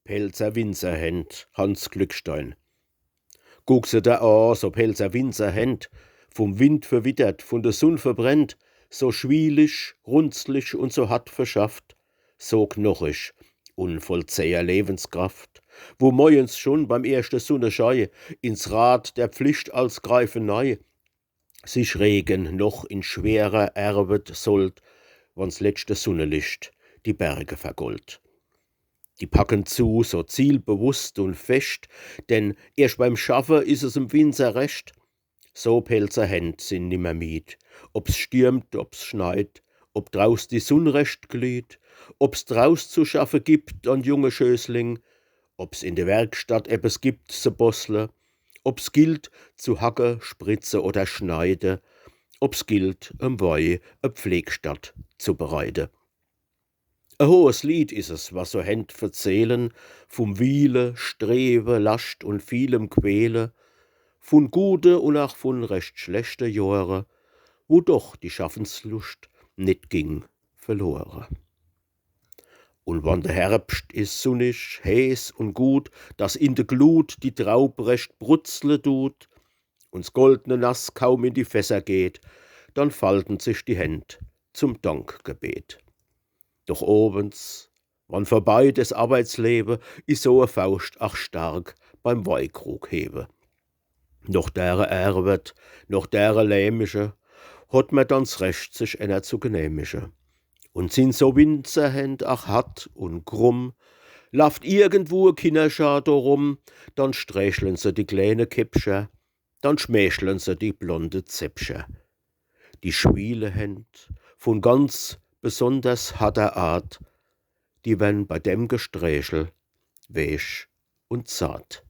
Pelzer Winzerhänd, Hans Glückstein. Guck se da an, so Pelzer Winzerhänd, vom Wind verwittert, von der Sonn verbrennt, so schwielig, runzlig und so hart verschafft, so knochig und voll zäher Lebenskraft, wo morgens schon beim ersten Sonnenschein ins Rad der Pflicht als Greifenei sich Regen noch in schwerer Erbet sollt, wann's letzte Sonnenlicht die Berge vergoldt. Die packen zu, so zielbewusst und fest, denn erst beim Schaffen is es im Winzer recht. So Pelzer Händ sind nimmer mied, ob's stürmt, ob's schneit, ob draus die Sonn recht glüht, ob's draus zu schaffen gibt an junge Schösling, ob's in der Werkstatt ebbes gibt zu bossle, ob's gilt zu hacke, spritze oder schneide, ob's gilt Wei e Pflegstatt zu bereite. Ein hohes Lied is es, was so Händ verzählen, vom Wiele, Strebe, Last und vielem Quäle, von gute und auch von recht schlechte Jahre, wo doch die Schaffenslust nit ging verlore. Und wann der Herbst is sonnig, heiß und gut, dass in de Glut die Traub recht brutzle tut, und's goldne Nass kaum in die Fässer geht, dann falten sich die Händ zum Dankgebet. Doch obens, wann vorbei des Arbeitslebe, is so a Faust ach stark beim Weihkrug hebe. Noch dere erbet, noch dere lämische, hat man dann's Recht, sich einer zu genehmige. Und sind so Winzerhänd ach hart und krumm, laft irgendwo a Kinderschar darum, dann strächeln se die kleine Käppscher, dann schmächeln se die blonde Zäpscher. Die schwiele Händ von ganz besonders harter Art, die wenn bei dem Gesträchel weich und zart.